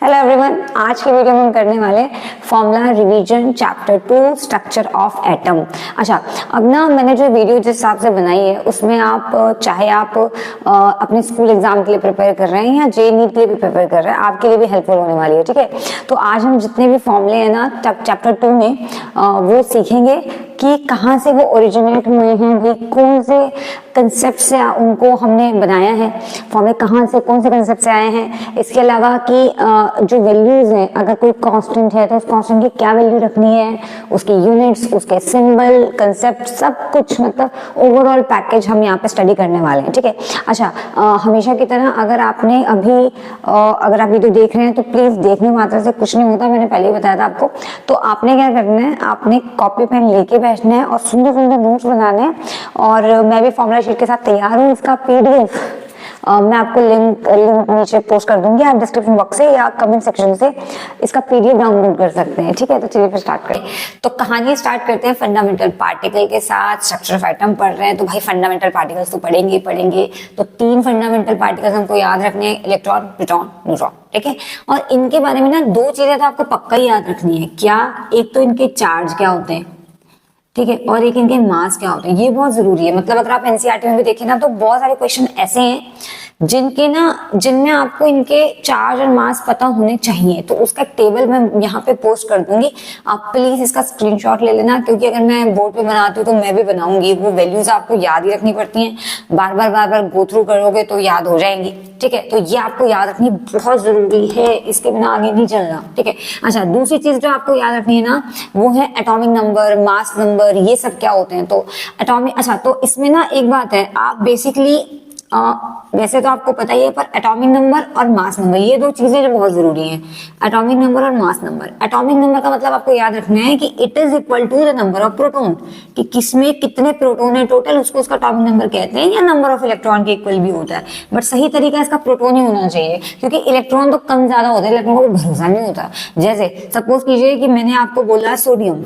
Hello everyone, आज की video में हम करने वाले formula revision chapter 2 structure of atom. अच्छा, अब ना मैंने जो वीडियो जिस हिसाब से बनाई है उसमें आप चाहे आप अपने स्कूल एग्जाम के लिए प्रिपेयर कर रहे हैं या जे नीट के लिए भी प्रिपेयर कर रहे हैं, आपके लिए भी हेल्पफुल होने वाली है। ठीक है, तो आज हम जितने भी फॉर्मूले हैं ना चैप्टर 2 में वो सीखेंगे कि कहाँ से वो ओरिजिनेट हुए हैं, भाई कौन से कंसेप्ट से उनको हमने बनाया है, फॉर्मूले कहाँ से कौन से कंसेप्ट से आए हैं। इसके अलावा कि जो वैल्यूज हैं, अगर कोई कांस्टेंट है तो उस कांस्टेंट की क्या वैल्यू रखनी है, उसकी यूनिट्स, उसके सिंबल, कंसेप्ट, सब कुछ मतलब ओवरऑल पैकेज हम यहाँ पे स्टडी करने वाले हैं। ठीक है, अच्छा हमेशा की तरह अगर आपने अभी अगर आप वीडियो देख रहे हैं तो प्लीज देखने मात्र से कुछ नहीं होता, मैंने पहले ही बताया था आपको। तो आपने क्या करना है, आपने कॉपी पेन लेके बैठना है और सुंदर सुंदर नोट्स बनाने हैं। और मैं भी फॉर्मूला शीट के साथ तैयार हूँ, इसका पीडीएफ मैं आपको लिंक नीचे पोस्ट कर दूंगी, आप डिस्क्रिप्शन बॉक्स से या कमेंट सेक्शन से इसका पीडीएफ डाउनलोड कर सकते हैं। ठीक है, तो चलिए फिर स्टार्ट करें। तो कहानी स्टार्ट करते हैं फंडामेंटल पार्टिकल के साथ। स्ट्रक्चर ऑफ एटम पढ़ रहे हैं तो भाई फंडामेंटल पार्टिकल्स तो पढ़ेंगे। तो 3 फंडामेंटल पार्टिकल्स हमको याद रखने हैं, इलेक्ट्रॉन, प्रोटॉन, न्यूट्रॉन। ठीक है, और इनके बारे में ना 2 चीजें तो आपको पक्का ही याद रखनी है। क्या? एक तो इनके चार्ज क्या होते हैं, ठीक है, और एक इनके मास क्या होते हैं। ये बहुत जरूरी है। मतलब अगर आप एनसीईआरटी में भी देखें ना तो बहुत सारे क्वेश्चन ऐसे हैं जिनमें आपको इनके चार्ज और मास पता होने चाहिए। तो उसका टेबल मैं यहाँ पे पोस्ट कर दूंगी, आप प्लीज इसका स्क्रीनशॉट ले लेना, क्योंकि अगर मैं बोर्ड पे बनाती हूँ तो मैं भी बनाऊंगी। वो वैल्यूज आपको याद ही रखनी पड़ती हैं, बार बार गो थ्रू करोगे तो याद हो जाएंगी। ठीक है, तो ये आपको याद रखनी बहुत जरूरी है, इसके बिना आगे नहीं चलना। ठीक है, अच्छा दूसरी चीज जो आपको याद रखनी है ना वो है एटॉमिक नंबर, मास नंबर, ये सब क्या होते हैं। तो एटॉमिक, अच्छा तो इसमें ना एक बात है, आप बेसिकली वैसे तो आपको पता ही है, पर एटॉमिक नंबर और मास नंबर ये 2 चीजें जो बहुत जरूरी हैं। एटॉमिक नंबर और मास नंबर। एटॉमिक नंबर का मतलब आपको याद रखना है कि it is equal to the number of proton, कि किसमें कितने प्रोटॉन है टोटल, उसको उसका एटॉमिक नंबर कहते हैं, या नंबर ऑफ इलेक्ट्रॉन के इक्वल भी होता है। बट सही तरीका इसका प्रोटॉन ही होना चाहिए, क्योंकि इलेक्ट्रॉन तो कम ज्यादा होता है, इलेक्ट्रॉन को भरोसा नहीं होता। जैसे सपोज कीजिए कि मैंने आपको बोला सोडियम,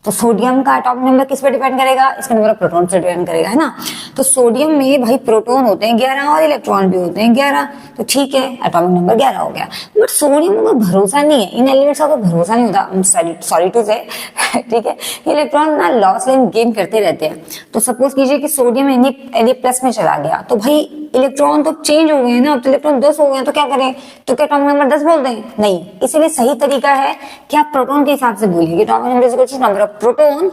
तो सोडियम का एटॉमिक नंबर किस पे डिपेंड करेगा, इसका नंबर ऑफ प्रोटॉन पे डिपेंड करेगा, है ना। तो सोडियम में भाई प्रोटॉन होते हैं 11 और इलेक्ट्रॉन भी होते हैं 11, तो ठीक है एटॉमिक नंबर 11 हो गया। बट सोडियम को भरोसा नहीं है, इन एलिमेंट्स का भरोसा नहीं होता, सॉरी टू से ठीक है, इलेक्ट्रॉन ना लॉस एंड गेन करते रहते हैं। तो सपोज कीजिए कि सोडियम Na प्लस में चला गया, तो भाई इलेक्ट्रॉन तो चेंज हो गए ना, अब तो इलेक्ट्रॉन 10 हो गए, तो क्या करें, तो क्या एटॉमिक नंबर 10 बोल दें? नहीं, इसीलिए सही तरीका है कि आप प्रोटॉन के हिसाब से बोलिए, atomic number is equal to number of proton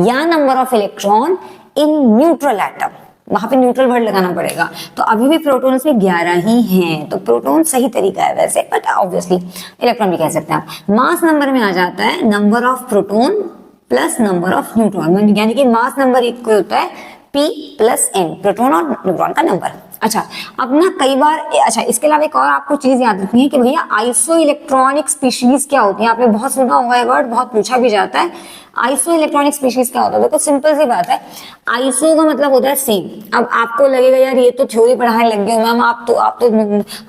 या number of electron in neutral atom. वहां पे न्यूट्रल वर्ड लगाना पड़ेगा। तो अभी भी प्रोटॉन में 11 ही हैं, तो प्रोटॉन सही तरीका है वैसे, बट ऑब्वियसली इलेक्ट्रॉन भी कह सकते हैं आप। मास नंबर में आ जाता है number of proton plus number of neutron, यानी कि मास नंबर इक्वल होता है P प्लस N, प्रोटॉन और न्यूट्रॉन का नंबर। अच्छा, अब ना कई बार, अच्छा इसके अलावा एक और आपको चीज याद रखनी है कि भैया आइसो इलेक्ट्रॉनिक स्पीशीज क्या होती है। आपने बहुत सुना होगा ये वर्ड, बहुत पूछा भी जाता है। आइसो इलेक्ट्रॉनिक स्पीशीज क्या होता है? देखो सिंपल सी बात है, आइसो का मतलब होता है सेम। अब आपको लगेगा यार ये तो थ्योरी पढ़ाने लग गए मैम, आप तो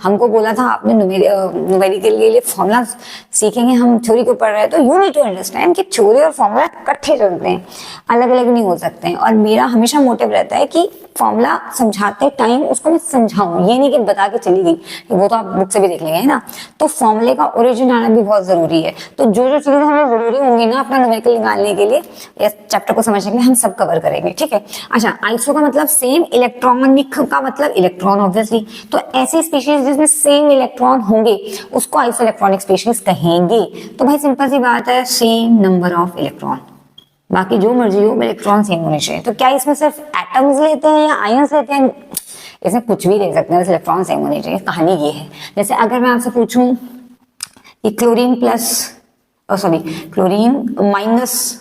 हमको बोला था आपने न्यूमेरिकल के लिए फॉर्मूला सीखेंगे, हम थ्योरी को पढ़ रहे हैं। तो यू नीड टू अंडरस्टैंड कि थ्योरी और फॉर्मूला इकट्ठे चलते हैं, अलग अलग नहीं हो सकते हैं। और मेरा हमेशा मोटिव रहता है कि फॉर्मूला समझाते टाइम उसको मैं समझाऊं, ये नहीं कि बता के चली गई, वो तो आप बुक से भी देख लेंगे, है ना। तो फॉर्मूले का ओरिजिन आना भी बहुत जरूरी है। तो जो चीजें हमें जरूरी होंगी ना अपना न्यूमेरिकल निकालने के लिए या चैप्टर को समझने के लिए, हम सब कवर करेंगे। ठीक है, अच्छा आइसो का मतलब सेम, इलेक्ट्रॉनिक का मतलब इलेक्ट्रॉन ऑब्वियसली। तो ऐसी स्पीशीज जिसमें सेम इलेक्ट्रॉन होंगे उसको आइसो इलेक्ट्रॉनिक स्पीशीज कहेंगे। तो भाई सिंपल सी बात है, सेम नंबर ऑफ इलेक्ट्रॉन, बाकी जो मर्जी हो इलेक्ट्रॉन सेम होने चाहिए। तो क्या इसमें सिर्फ एटम्स लेते हैं या आयंस लेते हैं? इसमें कुछ भी ले सकते हैं, इलेक्ट्रॉन सेम होने चाहिए। कहानी ये है। जैसे अगर मैं आपसे पूछूं कि क्लोरीन माइनस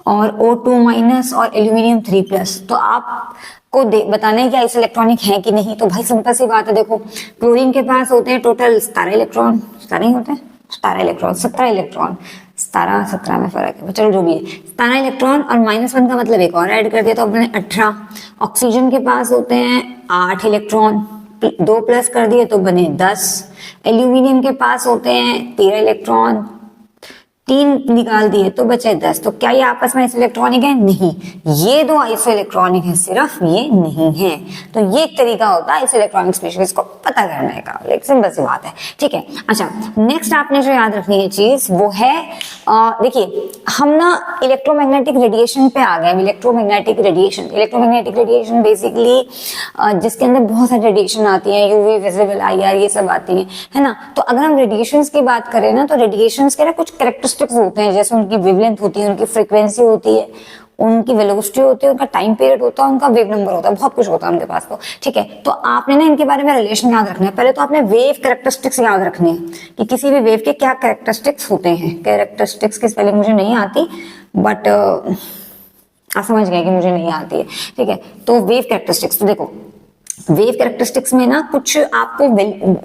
और O2 माइनस और एल्यूमिनियम 3 प्लस, तो आपको बताना है कि आइसो इलेक्ट्रॉनिक है कि नहीं। तो भाई सिंपल सी बात है, देखो क्लोरीन के पास होते हैं टोटल 17 इलेक्ट्रॉन, 17 ही होते हैं, 17 इलेक्ट्रॉन, 17 इलेक्ट्रॉन, 17 में फर्क है, चलो जो भी है, 17 इलेक्ट्रॉन और -1 का मतलब एक और ऐड कर दिया तो अब बने 18। ऑक्सीजन के पास होते हैं 8 इलेक्ट्रॉन, 2 प्लस कर दिए तो बने 10। एल्यूमिनियम के पास होते हैं 13 इलेक्ट्रॉन, 3 निकाल दिए तो बचे 10। तो क्या ये आपस में आइसोइलेक्ट्रॉनिक है? नहीं, ये दो आइसोइलेक्ट्रॉनिक है, सिर्फ ये नहीं है। तो ये एक तरीका होता है आइसोइलेक्ट्रॉनिक स्पीशीज को पता करने का, एक सिंपल सी बात है, ठीक है। अच्छा, नेक्स्ट आपने जो याद रखनी है चीज वो है, देखिए हम ना इलेक्ट्रोमैग्नेटिक रेडिएशन पे आ गए। इलेक्ट्रोमैग्नेटिक रेडिएशन बेसिकली जिसके अंदर बहुत सारी रेडिएशन आती है, यूवी, विजिबल, आईआर, ये सब आती है ना। तो अगर हम रेडिएशंस की बात करें ना, तो रेडिएशंस के ना कुछ कैरेक्टरिस्टिक्स होते हैं, जैसे उनकी वेवलेंथ होती है, उनकी फ्रीक्वेंसी होती है, उनकी वेलोसिटी होती है, उनका टाइम पीरियड होता है, उनका वेव नंबर होता है, बहुत कुछ होता है उनके पास। तो ठीक है, तो आपने ना इनके बारे में रिलेशन याद रखना है। पहले तो आपने वेव कैरेक्टरिस्टिक्स याद रखनी है कि किसी भी वेव के क्या कैरेक्टरिस्टिक्स होते हैं। कैरेक्टरिस्टिक्स की स्पेलिंग मुझे नहीं आती, बट आप समझ गए कि मुझे नहीं आती है, ठीक है। तो वेव कैरेक्टरिस्टिक्स, तो देखो वेव कैरेक्टरिस्टिक्स में ना कुछ आपको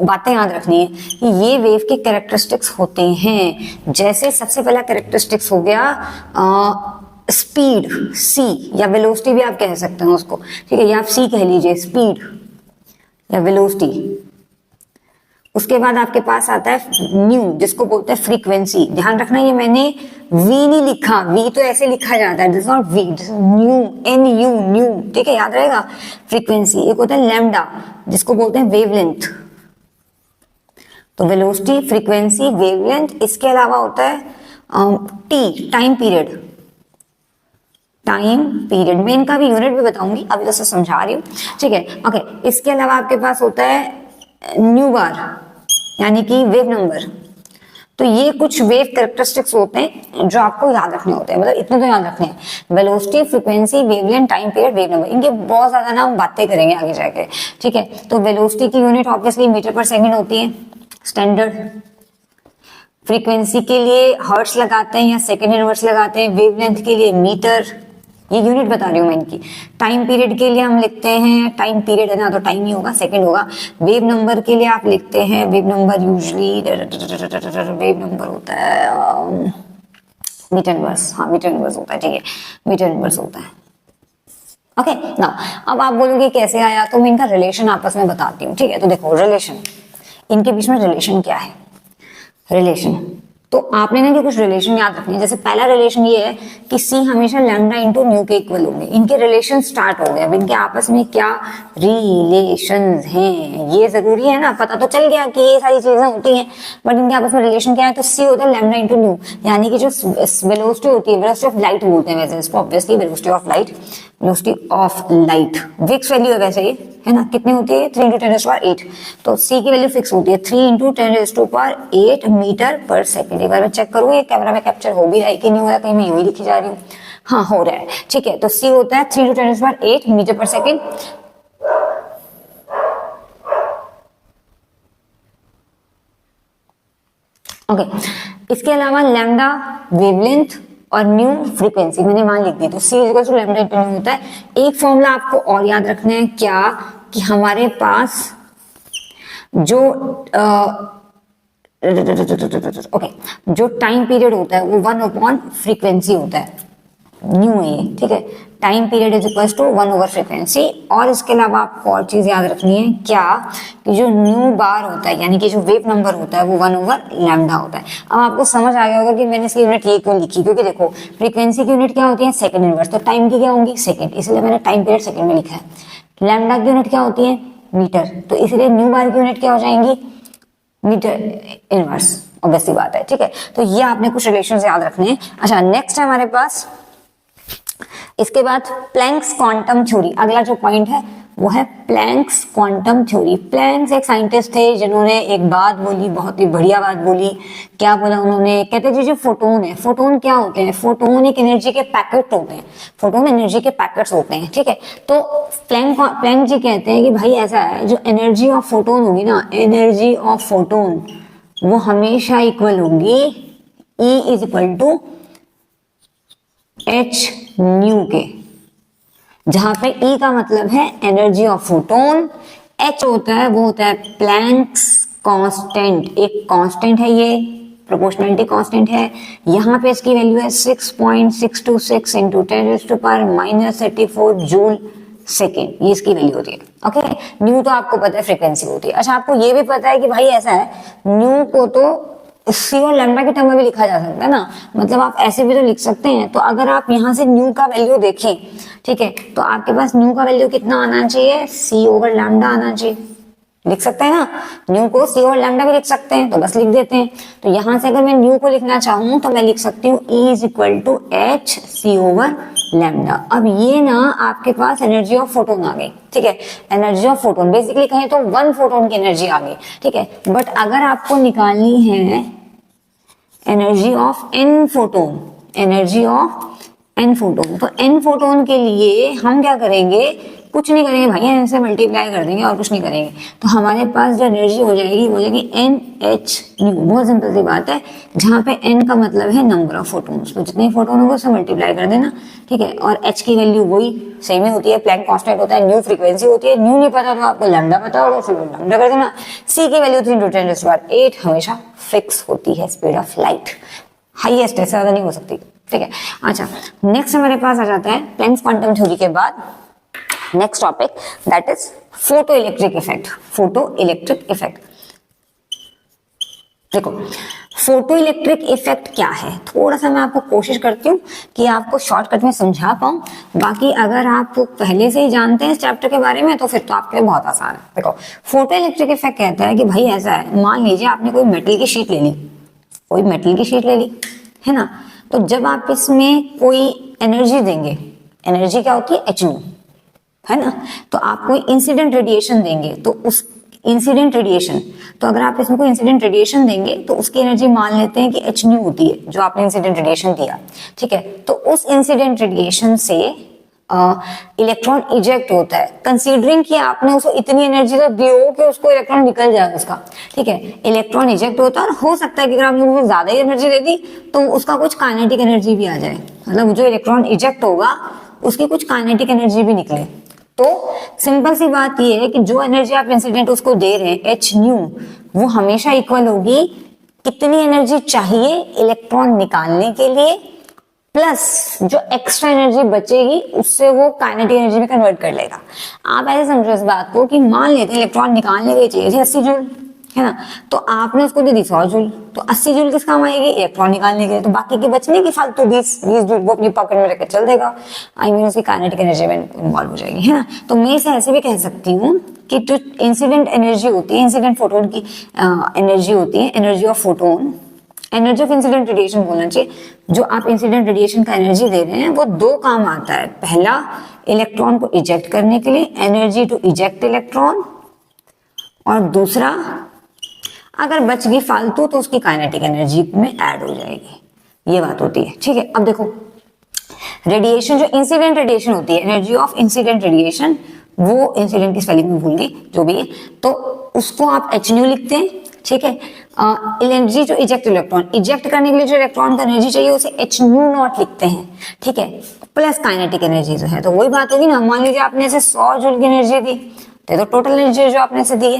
बातें याद रखनी है कि ये वेव के कैरेक्टरिस्टिक्स होते हैं। जैसे सबसे पहला कैरेक्टरिस्टिक्स हो गया स्पीड, सी, या वेलोसिटी भी आप कह सकते हैं उसको, ठीक है, या आप सी कह लीजिए, स्पीड या वेलोसिटी। उसके बाद आपके पास आता है न्यू, जिसको बोलते हैं फ्रीक्वेंसी। ध्यान रखना, ये मैंने वी नहीं लिखा, वी तो ऐसे लिखा जाता है, this not V, this nu, N U, nu, ठीक है, याद रहेगा। फ्रीक्वेंसी एक होता है लैम्डा, जिसको बोलते हैं वेवलेंथ। तो वेलोसिटी, फ्रीक्वेंसी, वेवलेंथ। इसके अलावा होता है T, time period. Time period में इनका भी यूनिट भी बताऊंगी, अभी तो समझा रही हूँ, ठीक है, ओके। इसके अलावा आपके पास होता है न्यू बार, यानी कि वेव नंबर। तो ये कुछ वेव कैरेक्टरिस्टिक्स होते हैं जो आपको याद रखने होते हैं, मतलब इतने तो याद रखने हैं, velocity, frequency, wavelength, time period, wave number. इनके बहुत ज्यादा ना हम बातें करेंगे आगे जाके, ठीक है। तो वेलोसिटी की यूनिट ऑब्वियसली मीटर पर सेकंड होती है, स्टैंडर्ड। फ्रीक्वेंसी के लिए हर्ट्ज लगाते हैं या सेकंड इनवर्स लगाते हैं। वेवलेंथ के लिए मीटर, ये यूनिट बता रही हूँ मैं इनकी। टाइम पीरियड के लिए हम लिखते हैं, टाइम पीरियड है ना, तो टाइम ही होगा, सेकंड होगा। वेव नंबर के लिए आप लिखते हैं, wave number usually wave number होता है मीटर इनवर्स, हाँ मीटर इनवर्स होता है, ठीक है, मीटर इनवर्स होता है, ओके ना। अब आप बोलोगे कैसे आया, तो मैं इनका रिलेशन आपस में बताती हूँ, ठीक है। तो देखो रिलेशन, इनके बीच में रिलेशन क्या है, रिलेशन तो आपने ना कुछ रिलेशन याद रखने हैं। जैसे पहला रिलेशन ये है कि सी हमेशा लैम्डा इंटू न्यू के इक्वल होंगे। इनके रिलेशन स्टार्ट हो गए। अब इनके आपस में क्या रिलेशंस हैं ये जरूरी है ना, पता तो चल गया कि ये सारी चीजें होती हैं, बट इनके आपस में रिलेशन क्या है। तो सी होता है लैम्डा इंटू न्यू, यानी कि जो वेलोसिटी होती है, वेलोसिटी ऑफ लाइट बोलते हैं वैसे इसको, obviously velocity of light, velocity of light fix value है वैसे ये, है ना, कितनी होती है 3 × 10⁸। तो सी की वैल्यू फिक्स होती है 3 × 10⁸ मीटर पर सेकंड। एक बार मैं चेक करूँ ये कैमरा में कैप्चर हो भी रहा है कि नहीं हो रहा है, कहीं मैं यूं ही लिखी जा रही हूँ, हाँ हो रहा है, ठीक है। तो सी होता है 3 × 10⁸ मीटर पर सेकंड। ओके, इसके अलावा लैम्डा वेवलेंथ और न्यू फ्रीक्वेंसी मैंने वहां लिख दी। तो C equal to lambda into nu होता है। एक फॉर्मूला आपको और याद रखना है क्या, कि हमारे पास जो ओके जो टाइम पीरियड होता है वो 1 फ्रीक्वेंसी होता है, न्यू है ये, ठीक है। Time period is equal to 1 frequency. और इसके अलावा आपको और चीज याद रखनी है क्या, कि जो न्यू बार होता है, यानी कि जो वेव नंबर होता है वो 1 लैम्डा होता है। अब आपको समझ आ गया होगा कि मैंने इसकी यूनिट ये क्यों लिखी, क्योंकि देखो फ्रीक्वेंसी की यूनिट क्या होती है सेकंड इनवर्स, तो टाइम की क्या होंगी सेकंड, इसलिए मैंने टाइम पीरियड सेकंड में लिखा है। लैम्डा की यूनिट क्या होती है मीटर, तो इसलिए न्यू बार की यूनिट क्या हो जाएंगी मीटर इनवर्स, ऑब्वियसली बात है, ठीक है। तो ये आपने कुछ रिलेशंस याद रखने हैं। अच्छा नेक्स्ट है हमारे पास, इसके बाद प्लैंक्स क्वांटम थ्योरी। अगला जो पॉइंट है वो है प्लैंक्स क्वांटम थ्योरी। प्लैंक्स एक साइंटिस्ट थे जिन्होंने एक बात बोली, बहुत ही बढ़िया बात बोली। क्या बोला उन्होंने, कहते हैं जो फोटोन है, फोटोन क्या होते हैं, फोटोन एक एनर्जी के पैकेट होते हैं, फोटोन एनर्जी के पैकेट्स होते हैं, ठीक है। तो प्लैंक जी कहते हैं कि भाई ऐसा है, जो एनर्जी ऑफ फोटोन होगी ना, एनर्जी ऑफ फोटोन वो हमेशा इक्वल होगी E is equal to h nu के, जहां पे E का मतलब है एनर्जी ऑफ फोटोन, H होता है वो होता है प्लैंक्स कांस्टेंट, एक कांस्टेंट है ये, प्रोपोर्शनलिटी कांस्टेंट है। यहाँ पे इसकी वैल्यू है 6.626 इंटू 10⁻34 जूल सेकेंड, ये इसकी वैल्यू होती है, ओके। न्यू तो आपको पता है फ्रीक्वेंसी होती है। अच्छा आपको ये भी पता है कि भाई ऐसा है, न्यू को तो सी और लैम्डा के टर्म में भी लिखा जा सकता है ना, मतलब आप ऐसे भी तो लिख सकते हैं। तो अगर आप यहाँ से न्यू का वैल्यू देखें, ठीक है, तो आपके पास न्यू का वैल्यू कितना आना चाहिए, सी ओवर लैम्डा आना चाहिए। लिख सकते हैं ना, न्यू को सी और लैम्डा भी लिख सकते हैं, तो बस लिख देते हैं। तो यहां से अगर मैं न्यू को लिखना चाहूँ तो मैं लिख सकती हूँ E is equal to h c over lambda. अब ये ना आपके पास एनर्जी ऑफ फोटोन आ गई, ठीक है, एनर्जी ऑफ फोटोन, बेसिकली कहें तो 1 फोटोन की एनर्जी आ गई, ठीक है। बट अगर आपको निकालनी है energy of n photon, energy of n photon, तो n फोटोन के लिए हम क्या करेंगे, कुछ नहीं करेंगे भाई, n से मल्टीप्लाई कर देंगे और कुछ नहीं करेंगे। तो हमारे पास जो एनर्जी हो जाएगी वो जाएगी NH न्यू। बहुत सिंपल सी बात है, जहाँ पे n का मतलब है नंबर ऑफ फोटोन्स, तो जितने फोटोन होंगे उससे मल्टीप्लाई कर देना, ठीक है। और h की वैल्यू वही सेम ही होती है, प्लैंक कांस्टेंट होता है, न्यू फ्रीक्वेंसी होती है। न्यू नहीं पता तो आपको लैम्डा पता होगा, फिर लैम्डा कर देना। c की वैल्यू 3×10⁸ हमेशा फिक्स होती है स्पीड ऑफ लाइट, हाईएस्ट है, ज्यादा नहीं हो सकती, ठीक है। अच्छा, नेक्स्ट हमारे पास आ जाता है प्लैंक्स क्वांटम थ्योरी के बाद next topic, that is photo electric effect. Photo electric effect, देखो फोटो इलेक्ट्रिक इफेक्ट क्या है, थोड़ा सा मैं आपको कोशिश करती हूँ कि आपको शॉर्टकट में समझा पाऊं। बाकी अगर आप पहले से ही जानते हैं इस चैप्टर के बारे में तो फिर तो आपके लिए बहुत आसान है। देखो फोटो इलेक्ट्रिक इफेक्ट कहता है कि भाई ऐसा है, मान लीजिए आपने कोई मेटल की शीट ले ली, कोई मेटल की शीट ले ली है ना, तो जब आप इसमें कोई एनर्जी देंगे, एनर्जी क्या होती है, H है ना, तो आप कोई इंसिडेंट रेडिएशन देंगे, तो उस इंसिडेंट रेडिएशन, तो अगर आप इसमें कोई इंसिडेंट रेडिएशन देंगे तो उसकी एनर्जी मान लेते हैं कि H न्यू होती है, जो आपने इंसिडेंट रेडिएशन दिया, ठीक है। तो उस इंसिडेंट रेडिएशन से इलेक्ट्रॉन इजेक्ट होता है, कंसीडरिंग कि आपने उसको इतनी एनर्जी तो दी हो कि उसको इलेक्ट्रॉन निकल जाए उसका, ठीक है। इलेक्ट्रॉन इजेक्ट होता है और हो सकता है कि अगर आपने उसको ज्यादा ही एनर्जी दे दी तो उसका कुछ काइनेटिक एनर्जी भी आ जाए, मतलब जो इलेक्ट्रॉन इजेक्ट होगा उसकी कुछ काइनेटिक एनर्जी भी निकले। तो सिंपल सी बात ये है कि जो एनर्जी आप इंसिडेंट उसको दे रहे हैं H न्यू, वो हमेशा इक्वल होगी कितनी एनर्जी चाहिए इलेक्ट्रॉन निकालने के लिए, प्लस जो एक्स्ट्रा एनर्जी बचेगी उससे वो काइनेटिक एनर्जी में कन्वर्ट कर लेगा। आप ऐसे समझो इस बात को कि मान लेते हैं इलेक्ट्रॉन निकालने के लिए चाहिए थी 80 जूल, है ना, तो आपने उसको दे दी 100 जूल, तो 80 जूल किस काम आएगी, इलेक्ट्रॉन निकालने के लिए, तो बाकी की बचने की फालतू 20 जूल वो अपनी पॉकेट में रखकर चल देगा, आई मीन उसकी काइनेटिक एनर्जी में इन्वॉल्व हो जाएगी, है ना। तो मैं इसे ऐसे भी कह सकती हूँ कि जो इंसिडेंट एनर्जी होती है, इंसिडेंट फोटोन की एनर्जी होती है, energy of photon, energy of incident radiation बोलना चाहिए, जो आप इंसिडेंट रेडिएशन का एनर्जी दे रहे हैं वो दो काम आता है। पहला, इलेक्ट्रॉन को इजेक्ट करने के लिए, एनर्जी टू इजेक्ट इलेक्ट्रॉन, और दूसरा अगर बच गई फालतू तो उसकी काइनेटिक एनर्जी में ऐड हो जाएगी, ये बात होती है, ठीक है। अब देखो रेडिएशन, जो इंसिडेंट रेडिएशन होती है, एनर्जी ऑफ इंसिडेंट रेडिएशन, वो इंसिडेंट की स्पेलिंग में भूल गई, जो भी है, तो उसको आप H न्यू लिखते हैं, ठीक है। एनर्जी जो इजेक्ट इलेक्ट्रॉन, इजेक्ट करने के लिए जो इलेक्ट्रॉन का एनर्जी चाहिए उसे H न्यू नॉट लिखते हैं, ठीक है, प्लस काइनेटिक एनर्जी जो है, तो वही बात होगी ना। मान लीजिए आपने इसे 100 जूल की एनर्जी दी, तो टोटल एनर्जी जो आपने इसे दी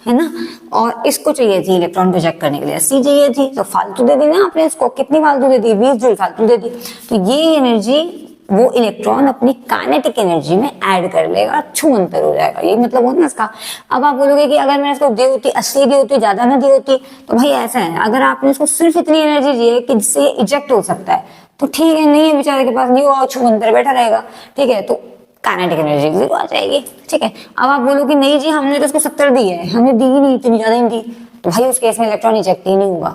है ना, और इसको चाहिए थी इलेक्ट्रॉन को इजेक्ट करने के लिए 80 चाहिए थी, तो फालतू दे दी ना आपने इसको, कितनी फालतू दे दी, 20 जूल फालतू दे दी, तो ये एनर्जी वो इलेक्ट्रॉन अपनी काइनेटिक एनर्जी में ऐड कर लेगा, छूमंतर हो जाएगा, यही मतलब होता है इसका। अब आप बोलोगे कि अगर मैंने इसको दी होती 80 दी होती, ज्यादा ना दी होती, तो भाई ऐसा है, अगर आपने इसको सिर्फ इतनी एनर्जी दी है कि जिससे इजेक्ट हो सकता है, तो ठीक है, नहीं है बेचारे के पास, नहीं हुआ, छूमंतर बैठा रहेगा, ठीक है, तो काइनेटिक एनर्जी 0 आ जाएगी, ठीक है। अब आप बोलो कि नहीं जी हमने तो इसको 70 दी है, हमने दी ही नहीं, इतनी ज्यादा ही दी, तो भाई उस केस में इलेक्ट्रॉन इजेक्ट ही नहीं होगा,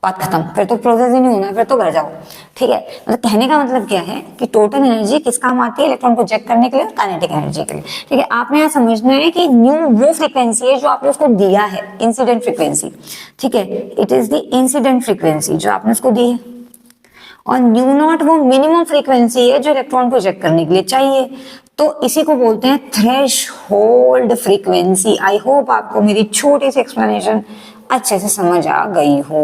बात खत्म, फिर तो प्रोसेस ही नहीं होना, फिर तो घर जाओ, ठीक है। मतलब कहने का मतलब क्या है कि टोटल एनर्जी किस काम आती है, इलेक्ट्रॉन को इजेक्ट करने के लिए, काइनेटिक एनर्जी के लिए, ठीक है। आपने यहाँ समझना है कि न्यू वो फ्रीक्वेंसी है जो आपने उसको दिया है, इंसिडेंट फ्रीक्वेंसी, ठीक है, it is the incident frequency जो आपने उसको दी है, और न्यू नॉट वो मिनिमम फ्रीक्वेंसी है जो इलेक्ट्रॉन को इजेक्ट करने के लिए चाहिए, तो इसी को बोलते हैं थ्रेशोल्ड फ्रीक्वेंसी। आई होप आपको मेरी छोटी सी एक्सप्लेनेशन अच्छे से समझ आ गई हो,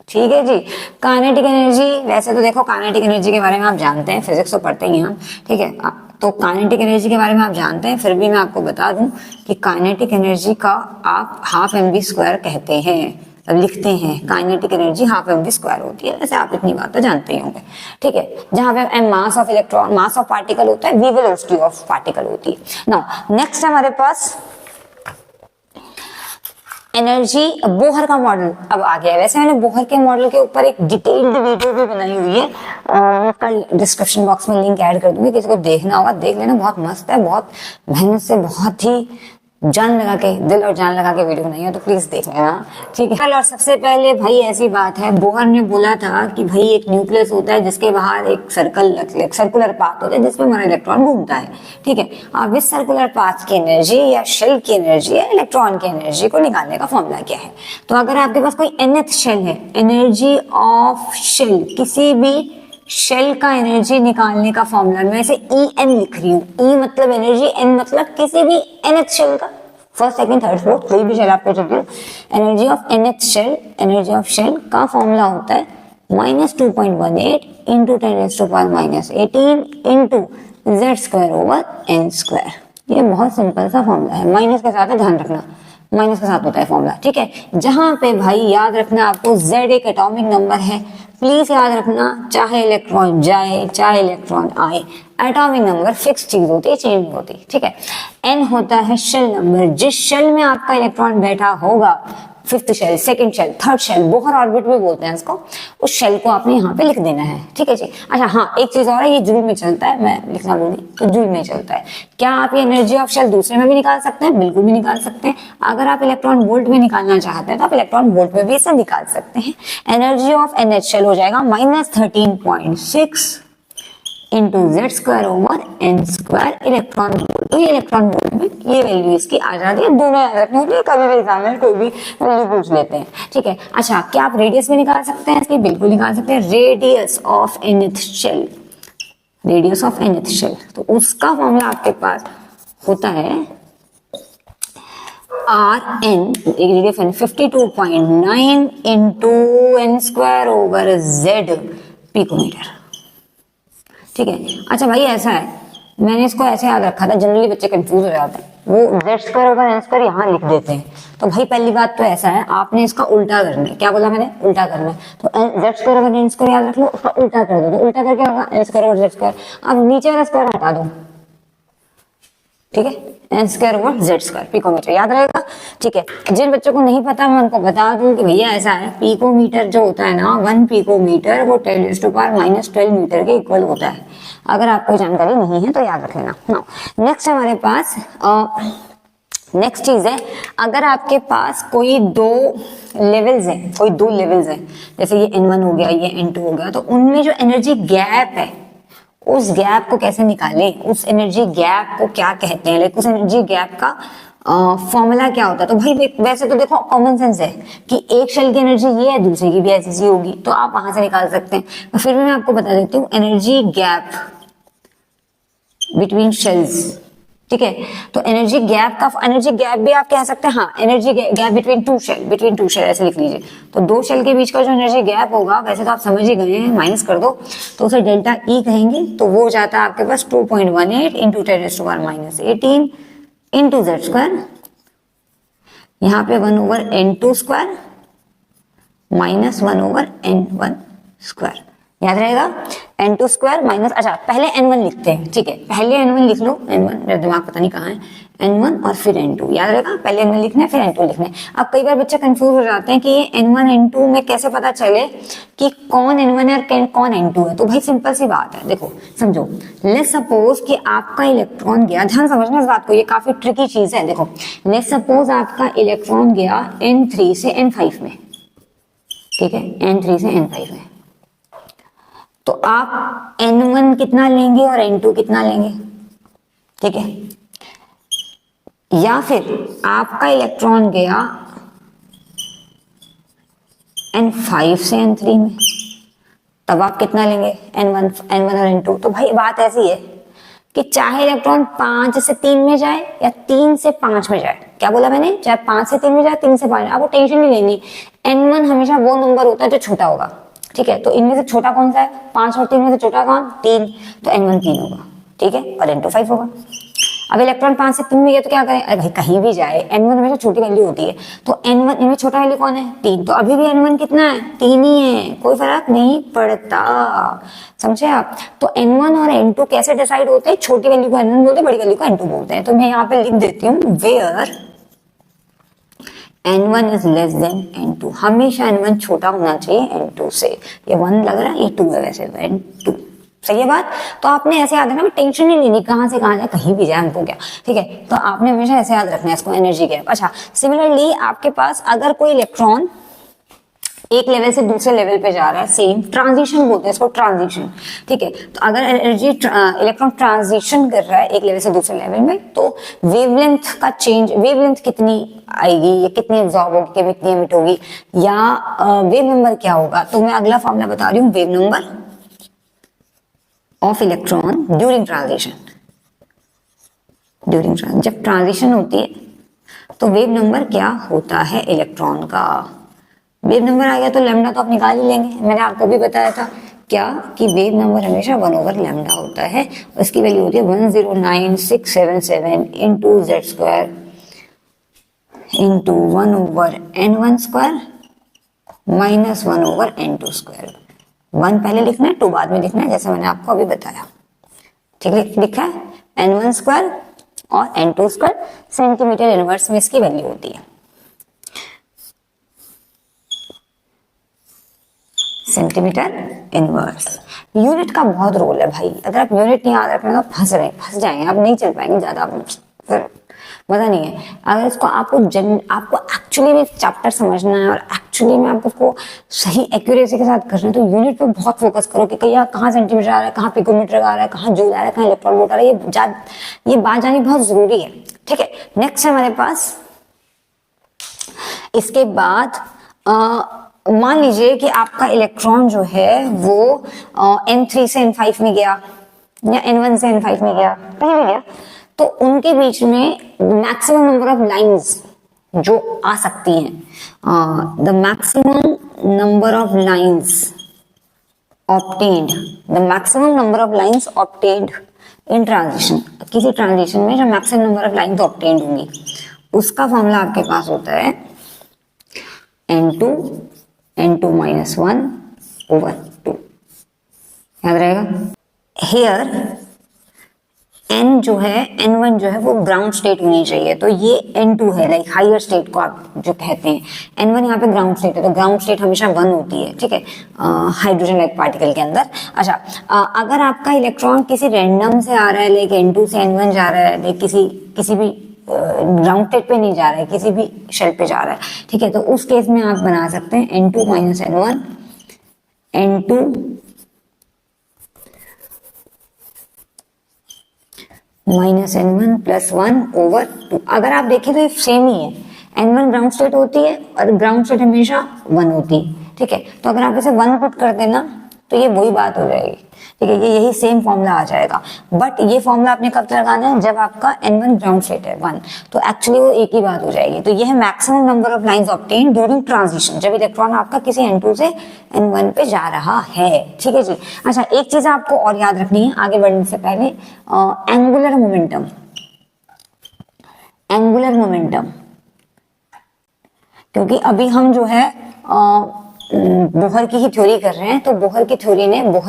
ठीक है जी। काइनेटिक एनर्जी, वैसे तो देखो काइनेटिक एनर्जी के बारे में आप जानते हैं, फिजिक्स तो पढ़ते ही हैं, ठीक है, तो काइनेटिक एनर्जी के बारे में आप जानते हैं, फिर भी मैं आपको बता दूं कि काइनेटिक एनर्जी का आप हाफ mv² कहते हैं, लिखते हैं, काइनेटिक एनर्जी हाफ mv² होती है, वैसे आप इतनी बात तो जानते ही होंगे, ठीक है। जहां पे m mass of electron, mass of particle होता है, v वेलोसिटी ऑफ पार्टिकल होती है। नाउ नेक्स्ट हमारे पास एनर्जी बोहर का मॉडल अब आ गया है। वैसे मैंने बोहर के मॉडल के ऊपर एक डिटेल्ड वीडियो भी बनाई हुई है, मैं डिस्क्रिप्शन बॉक्स में लिंक ऐड कर दूंगी, किसी को देखना होगा देख लेना, बहुत मस्त है, बहुत मेहनत से, बहुत ही जान लगा के, दिल और जान लगा के वीडियो बनाई है, तो प्लीज देख लेना, ठीक है। और सबसे पहले भाई ऐसी बात है, बोहर ने बोला था कि भाई एक न्यूक्लियस होता है जिसके बाहर एक सर्कुलर पाथ होता है जिसमें हमारा इलेक्ट्रॉन घूमता है, ठीक है। अब इस सर्कुलर पाथ की एनर्जी या शेल की एनर्जी या इलेक्ट्रॉन की एनर्जी को निकालने का फॉर्मूला क्या है? तो अगर आपके पास कोई nth शेल है, एनर्जी ऑफ शेल, किसी भी शेल का एनर्जी निकालने का फॉर्मूला, मैं इसे En लिख रही हूँ, E मतलब एनर्जी, N मतलब किसी भी nth शेल का, फर्स्ट सेकंड थर्ड फोर्थ कोई भी शेल आपको चाहिए, energy of nth shell, energy of shell का फॉर्मूला होता है -2.18 into 10⁻18 into z² over n²। ये बहुत सिंपल सा फॉर्मूला है, माइनस के साथ है, ध्यान रखना माइनस के साथ होता है फॉर्मूला, ठीक है। जहां पे भाई याद रखना आपको z एक एटॉमिक नंबर है, प्लीज याद रखना, चाहे इलेक्ट्रॉन जाए चाहे इलेक्ट्रॉन आए, एटॉमिक नंबर फिक्स चीज होती है, चेंज नहीं होती, ठीक है। n होता है शेल नंबर, जिस शेल में आपका इलेक्ट्रॉन बैठा होगा, fifth shell, second shell, third shell, Bohr orbit भी बोलते हैं इसको, उस शेल को आपने यहाँ पे लिख देना है, ठीक है जी। अच्छा हाँ, एक चीज और है, ये जूल में चलता है, मैं लिखना भूल गई, तो जूल में चलता है। क्या आप ये एनर्जी ऑफ शेल दूसरे में भी निकाल सकते हैं? बिल्कुल भी निकाल सकते हैं। अगर आप इलेक्ट्रॉन वोल्ट में निकालना चाहते हैं तो आप इलेक्ट्रॉन वोल्ट में भी इसे निकाल सकते हैं। एनर्जी ऑफ NH शेल हो जाएगा -13.6 into z² over n² electron volt. तो ये इलेक्ट्रॉन वोल्ट में ये वैल्यू इसकी आ जाती है, दोनों याद रखने के लिए, कभी भी एग्जाम में कोई भी वैल्यू पूछ लेते हैं, ठीक है। अच्छा, क्या आप रेडियस भी निकाल सकते हैं इसकी? बिल्कुल निकाल सकते हैं, radius of nth shell, radius of nth shell, तो उसका फॉर्मूला आपके पास होता है Rn, radius 52.9 into n² over z picometre, ठीक है। अच्छा भाई ऐसा है, मैंने इसको ऐसे याद रखा था, जनरली बच्चे कंफ्यूज हो जाते हैं, वो z² ओवर n² यहाँ लिख देते हैं। तो भाई पहली बात तो ऐसा है, आपने इसका उल्टा करना है। क्या बोला मैंने? उल्टा करना है। तो z² ओवर n² याद रख लो, उसका उल्टा कर दो, तो उल्टा करके होगा n² ओवर z²। अब नीचे वाला स्क्वायर हटा दो, ठीक है, n² ओवर z² पिकोमीटर, याद रहेगा, ठीक है। जिन बच्चों को नहीं पता मैं उनको बता दूं कि भैया ऐसा है, पिकोमीटर जो होता है ना, 1 पिकोमीटर वो 10⁻⁻12 मीटर के इक्वल होता है। अगर आपको जानकारी नहीं है तो याद रख लेना। नाउ नेक्स्ट हमारे पास नेक्स्ट चीज है, अगर आपके पास कोई दो लेवल्स हैं, जैसे ये n1 हो गया, ये n2 हो गया, तो उनमें जो एनर्जी गैप है, उस गैप को कैसे निकालें, उस एनर्जी गैप को क्या कहते हैं, उस एनर्जी गैप का फॉर्मूला क्या होता है? तो भाई वैसे तो देखो कॉमन सेंस है कि एक शेल की एनर्जी ये है, दूसरे की भी ऐसी होगी, तो आप वहां से निकाल सकते हैं। तो फिर भी मैं आपको बता देती हूँ, एनर्जी गैप बिटवीन शेल्स, ठीक है। तो एनर्जी गैप भी आप कह सकते हैं, हाँ, energy gap between two shell ऐसे लिख लीजिए। तो दो शेल के बीच का जो एनर्जी गैप होगा, वैसे तो आप समझ ही गए हैं, माइनस कर दो तो उसे डेल्टा ई कहेंगे, तो वो जाता है आपके पास 2.18 इंटू 10⁻⁻18 इंटू z², यहाँ पे 1 over n² minus 1 over n1², याद रहेगा, n2² माइनस, अच्छा पहले n1 लिखते हैं, ठीक है, पहले n1 लिख लो, n1 मेरा दिमाग पता नहीं कहाँ है, n1 और फिर n2, याद रहेगा, पहले n1 लिखना है फिर n2 लिखना है। अब कई बार बच्चे कंफ्यूज हो जाते हैं कि ये n1 n2 में कैसे पता चले कि कौन n1 है और कौन n2 है। तो भाई सिंपल सी बात है, देखो समझो, लेट्स सपोज कि आपका इलेक्ट्रॉन गया, ध्यान समझना इस बात को, ये काफी ट्रिकी चीज है। देखो लेट्स सपोज आपका इलेक्ट्रॉन गया n3 से n5 में, ठीक है, n3 से n5 में, तो आप n1 कितना लेंगे और n2 कितना लेंगे, ठीक है। या फिर आपका इलेक्ट्रॉन गया n5 से n3 में, तब आप कितना लेंगे, n1 और n2। तो भाई बात ऐसी है कि चाहे इलेक्ट्रॉन 5 से 3 में जाए या 3 से 5 में जाए, क्या बोला मैंने, चाहे 5 से 3 में जाए, 3 से 5, आपको टेंशन नहीं लेनी। n1 हमेशा वो नंबर होता है जो छोटा होगा, ठीक है। तो इनमें से छोटा कौन सा है, 5 और 3 में से छोटा कौन, 3, तो n1 3 होगा, ठीक है, और n2 5 होगा। अब इलेक्ट्रॉन 5 से 3 में गया तो क्या करें, अरे भाई कहीं भी जाए n1 हमेशा छोटी वैल्यू होती है, तो n1 इनमें छोटा वैल्यू कौन है, 3, तो अभी भी n1 कितना है, 3 ही है, कोई फर्क नहीं पड़ता, समझे आप। तो n1 और n2 कैसे डिसाइड होते हैं, छोटी वैल्यू को n1 बोलते हैं, बड़ी वैल्यू को n2 बोलते हैं। तो मैं यहाँ पे लिख देती हूँ, where N1 is less than N2, हमेशा N1 छोटा होना चाहिए N2 से। ये 1 लग रहा है, ये 2 है, वैसे N2, सही है बात। तो आपने ऐसे याद रखना, टेंशन नहीं लेनी कहाँ से कहाँ जाए, कहीं भी जाए हमको क्या, ठीक है। तो आपने हमेशा ऐसे याद रखना है इसको, एनर्जी गैप। अच्छा, सिमिलरली आपके पास अगर कोई इलेक्ट्रॉन एक लेवल से दूसरे लेवल पे जा रहा है, सेम ट्रांजिशन बोलते हैं इसको, ट्रांजिशन, ठीक है। तो अगर एनर्जी इलेक्ट्रॉन ट्रांजिशन कर रहा है एक लेवल से दूसरे लेवल में, तो वेवलेंथ का चेंज, वेवलेंथ कितनी आएगी या कितनी एब्जॉर्ब होगी, कितनी एमिट होगी, या वेव नंबर क्या होगा। तो मैं अगला फॉर्मूला बता रही हूँ, wave number of electron during transition. जब ट्रांजिशन होती है तो वेव नंबर क्या होता है इलेक्ट्रॉन का, वेव नंबर आ गया तो लैम्डा तो आप निकाल ही लेंगे। मैंने आपको भी बताया था क्या कि वेव नंबर हमेशा 1 ओवर लैम्डा होता है, उसकी वैल्यू होती है 109677 into Z square into 1 over n1 square minus 1 over n2 square. 1 पहले लिखना है, 2 बाद में लिखना है, जैसे मैंने आपको अभी बताया, ठीक है। लिखा है n1 स्क्वायर और n2 स्क्वायर, सेंटीमीटर इनवर्स में इसकी वैल्यू होती है, सेंटीमीटर इनवर्स। यूनिट का बहुत रोल है भाई, अगर आप यूनिट नहीं याद रखना तो फंस जाएंगे, आप नहीं चल पाएंगे ज्यादा, फिर मजा नहीं है। अगर इसको आपको एक्चुअली में चैप्टर समझना है और एक्चुअली में आपको उसको सही एक्यूरेसी के साथ करना है, तो यूनिट पे बहुत फोकस करो कि कहाँ सेंटीमीटर आ रहा है, कहाँ पिकोमीटर आ रहा है, कहाँ जूल आ रहा है, कहाँ इलेक्ट्रॉन वोल्ट आ रहा है, ये बात जानी बहुत जरूरी है, ठीक है। नेक्स्ट है हमारे पास, इसके बाद मान लीजिए कि आपका इलेक्ट्रॉन जो है वो N3 से N5 में गया या N1 से N5 में गया, कहीं भी गया, तो उनके बीच में मैक्सिमम नंबर ऑफ लाइंस जो आ सकती हैं, the maximum number of lines obtained, the maximum number of lines obtained in transition, किसी ट्रांजिशन में जो maximum number of lines obtained होंगी, उसका फॉर्मूला आपके पास होता है n2 माइनस 1 ओवर 2, याद रहेगा। हेयर n जो है, n1 जो है वो ग्राउंड स्टेट होनी चाहिए, तो ये n2 है, लाइक हायर स्टेट को आप जो कहते हैं, n1 यहाँ पे ग्राउंड स्टेट है, तो ग्राउंड स्टेट हमेशा 1 होती है, ठीक है, हाइड्रोजन लाइक पार्टिकल के अंदर। अच्छा, अगर आपका इलेक्ट्रॉन किसी रैंडम से आ रहा है, लाइक n2 से n1 जा रहा है, लाइक किसी भी ग्राउंड स्टेट पे नहीं जा रहा है, किसी भी शेल पे जा रहा है, ठीक है, तो उस केस में आप बना सकते हैं n2 minus n1, n2 minus n1 plus 1 over 2। अगर आप देखें तो ये सेम ही है, n1 ग्राउंड स्टेट होती है और ग्राउंड स्टेट हमेशा 1 होती है, ठीक है। तो अगर आप इसे 1 पुट कर देना तो ये वही बात हो जाएगी, ठीक है, ये यही सेम फॉर्मूला आ जाएगा। बट ये फॉर्मूला आपने कब लगाना है, जब आपका n1 ग्राउंड स्टेट है 1, तो एक्चुअली वो एक ही बात हो जाएगी। तो ये है maximum number of lines obtained during transition, जब इलेक्ट्रॉन आपका किसी n2 से n1 पे जा रहा है, ठीक है जी। अच्छा, एक चीज आपको और याद रखनी है आगे बढ़ने से पहले, एंगुलर मोमेंटम, एंगुलर मोमेंटम, क्योंकि अभी हम जो है बोहर की ही थ्योरी कर रहे हैं, तो बोहर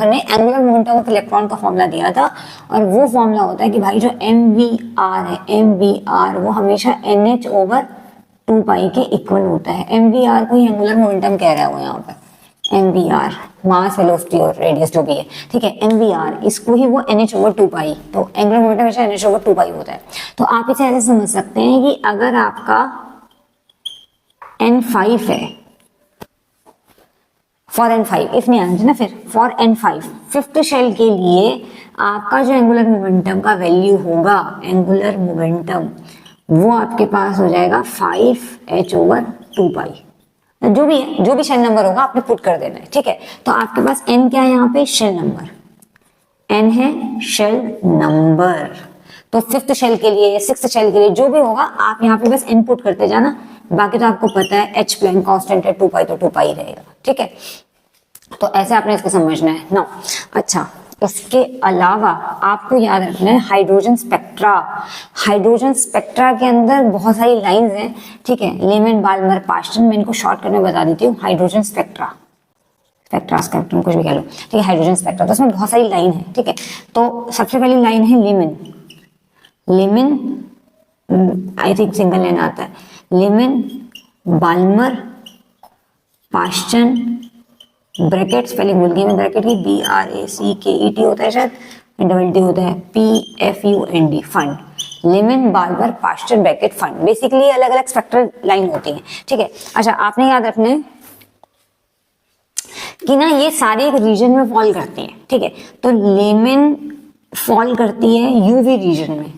ने एंगुलर मोमेंटम ऑफ इलेक्ट्रॉन का फॉर्मूला दिया था, और वो फॉर्मूला होता है कि भाई जो MVR है, MVR वो हमेशा NH ओवर 2 पाई के इक्वल होता है। MVR को ही एंगुलर मोमेंटम कह रहा है वो यहाँ पर, MVR मास, वेलोसिटी और रेडियस जो भी है, ठीक है, MVR इसको ही वो NH ओवर 2 पाई, तो एंगुलर मोमेंटम हमेशा NH ओवर 2 पाई होता है। तो आप इसे ऐसे समझ सकते हैं कि अगर आपका N5 है, फॉर N5 इतनी आना चाहिए ना, फिर फॉर N5 फिफ्थ शेल के लिए आपका जो एंगुलर मोमेंटम का वैल्यू होगा, एंगुलर मोमेंटम वो आपके पास हो जाएगा 5h ओवर 2 पाई, जो भी है, जो भी शेल नंबर होगा आपने पुट कर देना है, ठीक है। तो आपके पास n क्या है यहाँ पे, शेल नंबर, n है शेल नंबर, तो फिफ्थ शेल के लिए या सिक्स्थ शेल के लिए जो भी होगा आप यहाँ पे बस इनपुट करते जाना, बाकी तो आपको पता है एच प्लेन कांस्टेंट है, 2 पाई तो 2 पाई रहेगा, ठीक है। तो ऐसे आपने इसको समझना है ना। अच्छा, इसके अलावा आपको याद रखना है हाइड्रोजन स्पेक्ट्रा, हाइड्रोजन स्पेक्ट्रा के अंदर बहुत सारी लाइंस हैं, ठीक है, लेमन बाल्मर पास्टन, मैं इनको शॉर्टकट में बता देती हूँ, हाइड्रोजन स्पेक्ट्रा, स्पेक्ट्रा स्पेक्ट्रम कुछ भी कह लो, ठीक है, हाइड्रोजन स्पेक्ट्रा, तो उसमें बहुत सारी लाइन है, ठीक है। तो सबसे पहली लाइन है Lyman, Lyman I think single line आता है, Lyman Balmer Paschen Brackett spelling भूल गई मैं ब्रैकेट की, BRACKET होता है शायद, डबल टी होता है PFUND Pfund, Lyman Balmer Paschen Brackett Pfund. Basically अलग अलग स्पेक्ट्रल लाइन होती है, ठीक है। अच्छा आपने याद रखना है कि ना ये सारे एक रीजन में फॉल करती हैं, ठीक है। तो लेमन फॉल करती है यूवी रीजन में,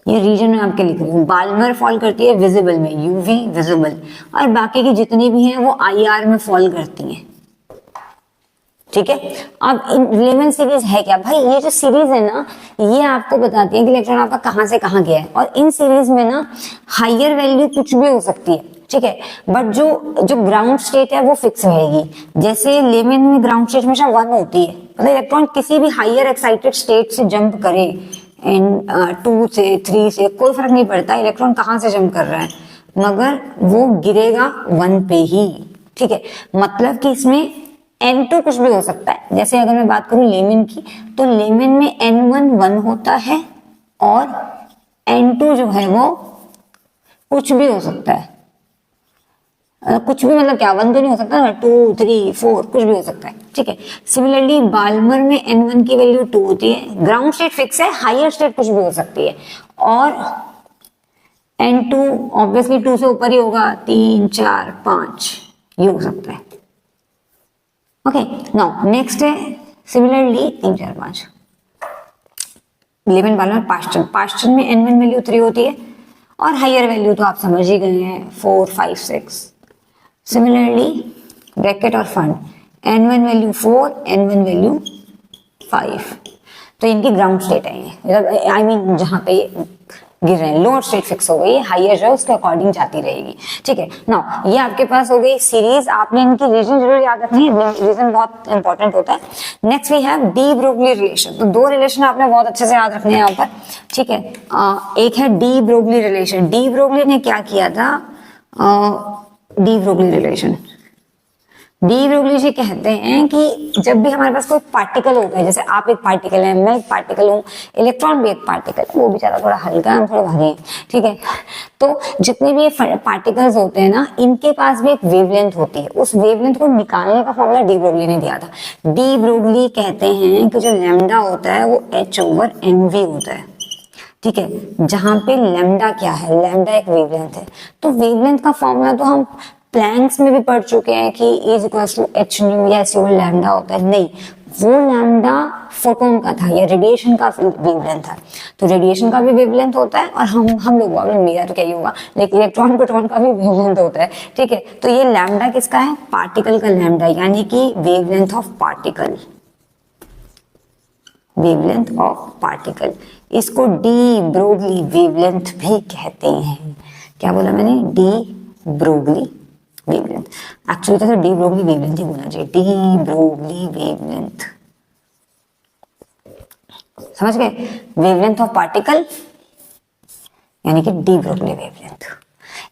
ये रीजन में आपके लिख रही हूँ। बाल्मर फॉल करती है विजिबल में, यूवी विजिबल, और बाकी की जितनी भी हैं वो IR में फॉल करती हैं, ठीक है। अब लेमन सीरीज है क्या भाई, ये जो सीरीज है ना ये आपको बताती है कि इलेक्ट्रॉन आपका कहां से कहां गया है, और इन सीरीज में ना हायर वैल्यू कुछ भी हो सकती है, ठीक है, बट जो ग्राउंड स्टेट है वो फिक्स रहेगी। जैसे लेमन में ग्राउंड स्टेट हमेशा 1 होती है, मतलब इलेक्ट्रॉन किसी भी हायर एक्साइटेड स्टेट से जंप करे, एंड 2 से 3 से कोई फर्क नहीं पड़ता इलेक्ट्रॉन कहां से जंप कर रहा है, मगर वो गिरेगा 1 पे ही, ठीक है। मतलब कि इसमें N2 कुछ भी हो सकता है। जैसे अगर मैं बात करूं लेमन की, तो लेमन में N1 1 होता है और N2 जो है वो कुछ भी हो सकता है, कुछ भी मतलब क्या, 1 तो नहीं हो सकता ना, 2 3 4 कुछ भी हो सकता है, ठीक है। सिमिलरली बाल्मर में N1 की वैल्यू 2 होती है, ग्राउंड स्टेट फिक्स है, हायर स्टेट कुछ भी हो सकती है, और N2 ऑब्वियसली 2 से ऊपर ही होगा, 3 4 5 ये हो सकता है, ओके। नाउ नेक्स्ट है similarly 3 4 5 Lyman Balmer Paschen, Paschen में N1 वैल्यू 3 होती है, और हायर वैल्यू तो आप समझ ही गए हैं 4 5 6। सिमिलरली ब्रैकेट और fund, N1 value 4 N1 value 5, तो इनकी ग्राउंड स्टेट है ये, आई मीन जहां पे गिर रहे हैं, लोअर स्टेट फिक्स हो गई, हायर जो उसके अकॉर्डिंग जाती रहेगी, ठीक है। नाउ ये आपके पास हो गई सीरीज, आपने इनकी रीजन जरूर याद रखनी है, रीजन बहुत इंपॉर्टेंट होता है। Next we have de Broglie relation, तो 2 रिलेशन आपने बहुत अच्छे से याद रखने हैं यहाँ पर, ठीक है। एक है de Broglie relation, de Broglie ने क्या किया था, de Broglie relation, de Broglie ji कहते हैं कि जब भी हमारे पास कोई पार्टिकल होता है, जैसे आप एक पार्टिकल है, मैं एक पार्टिकल हूँ, इलेक्ट्रॉन भी एक पार्टिकल है, वो बेचारा थोड़ा हल्का है, हम थोड़ा भारी हैं, ठीक है। तो जितने भी ये पार्टिकल्स होते हैं ना, इनके पास भी एक वेवलेंथ होती है, उस वेवलेंथ को निकालने का फॉर्मूला डी ब्रोगली ने दिया था। डी ब्रोगली कहते हैं कि जो लैम्डा होता है वो H/mv होता है, ठीक है। जहां पे लैम्डा क्या है, लैम्डा एक वेवलेंथ है, तो वेवलेंथ का फॉर्मूला तो हम प्लैंक्स में भी पढ़ चुके हैं कि is equals to h nu या एस लैम्डा होता है, नहीं वो लैम्डा फोटोन का था या रेडिएशन का वेवलेंथ था, तो रेडिएशन का भी वेवलेंथ होता है, और हम लोग मेरा तो क्या ही होगा, लेकिन इलेक्ट्रॉन प्रोटॉन का भी वेवलेंथ होता है, ठीक है। तो ये लैम्डा किसका है, पार्टिकल का लैम्डा, यानी कि wavelength of particle, wavelength of particle, इसको डी ब्रोगली वेवलेंथ भी कहते हैं। क्या बोला मैंने, डी ब्रोगली वेवलेंथ, एक्चुअली तो डी ब्रोगली वेवलेंथ ही बोलना चाहिए, डी ब्रोगली वेवलेंथ, समझ गए, वेवलेंथ ऑफ पार्टिकल यानी कि डी ब्रोगली वेवलेंथ।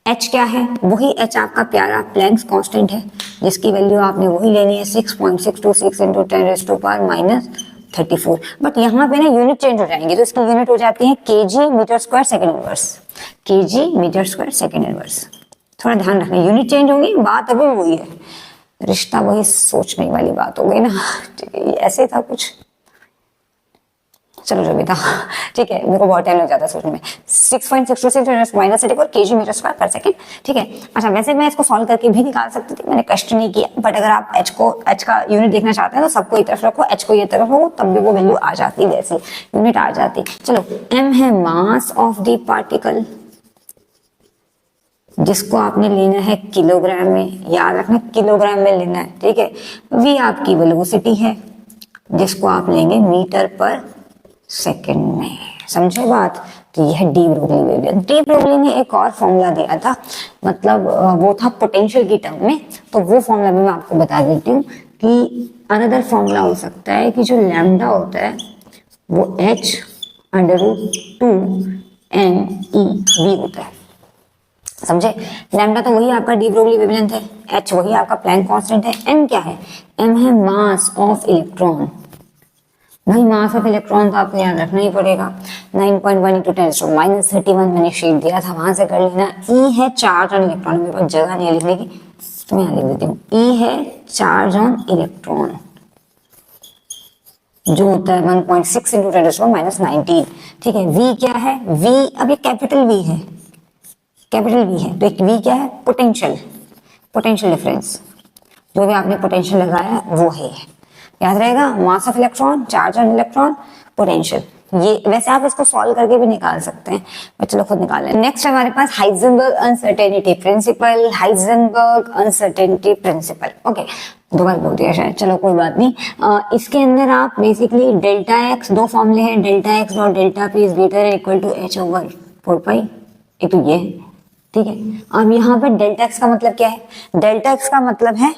एच क्या है, वही एच आपका प्यारा प्लैंक्स कांस्टेंट है, जिसकी वैल्यू आपने वही लेनी है 6.626 इंटू 10⁻34, बट यहाँ पे ना यूनिट चेंज हो जाएंगे, तो इसकी यूनिट हो जाती है KG metre square second inverse, KG metre square second inverse, थोड़ा ध्यान रखना, यूनिट चेंज होगी, बात अभी वही है, रिश्ता वही सोचने वाली बात हो गई ना, ठीक है, ऐसे था कुछ, चलो जो भी था, ठीक है, मेरे को बहुत टाइम लग जाता है सोचने में। 6.626 माइनस 34 केजी मीटर स्क्वायर पर सेकंड, ठीक है। अच्छा वैसे मैं इसको सॉल्व करके भी निकाल सकती थी, मैंने कष्ट नहीं किया, बट अगर आप एच का यूनिट देखना चाहते हैं तो सबको एक तरफ रखो, एच को ये तरफ रखो, तब भी वो वैल्यू आ जाती, वैसी यूनिट आ जाती। चलो एम है मास ऑफ द पार्टिकल, जिसको आपने लेना है किलोग्राम में, याद रखना किलोग्राम में लेना है, ठीक है। वी आपकी वेलोसिटी है, जिसको आप लेंगे मीटर पर सेकंड में, समझे बात। तो यह de Broglie wavelength. D Broglie ने एक और फॉर्मूला दिया था, मतलब वो था पोटेंशियल की टर्म में, तो वो फॉर्मूला भी मैं आपको बता देती हूँ कि अनदर फॉर्मूला हो सकता है कि जो लैम्डा होता है वो h/2mE_v होता है, समझे। लैम्डा तो वही आपका डी ब्रोगली वेवलेंथ है, एच वही आपका प्लैंक कांस्टेंट है, एम क्या है, एम है मास ऑफ इलेक्ट्रॉन, भाई मास ऑफ इलेक्ट्रॉन तो आपको याद रखना ही पड़ेगा, 9.1 × 10⁻31 मैंने शीट दिया था, वहां से कर लेना। ई है चार्ज ऑन इलेक्ट्रॉन, मेरे पास जगह नहीं है लिखने की तो मैं यहाँ लिख देती हूँ। ई है चार्ज ऑन इलेक्ट्रॉन जो होता है 1.6 × 10⁻19। ठीक है, वी क्या है, वी अब ये कैपिटल वी है, कैपिटल वी है तो एक वी क्या है, पोटेंशियल, पोटेंशियल डिफरेंस, जो भी आपने पोटेंशियल लगाया वो है, याद रहेगा। Mass of electron, charge on electron, potential. ये वैसे आप इसको सॉल्व करके भी निकाल सकते हैं, बट चलो खुद निकाल लें। नेक्स्ट हमारे पास Heisenberg uncertainty principle, Heisenberg uncertainty principle. Okay, दो बार बोल दिया शायद, चलो कोई बात नहीं। इसके अंदर आप बेसिकली डेल्टा एक्स, दो फॉर्मूले हैं, delta x dot delta p is greater equal to h/4π, एक तो ये है, ठीक है। अब यहाँ पे डेल्टा एक्स का मतलब क्या है, डेल्टा एक्स का मतलब है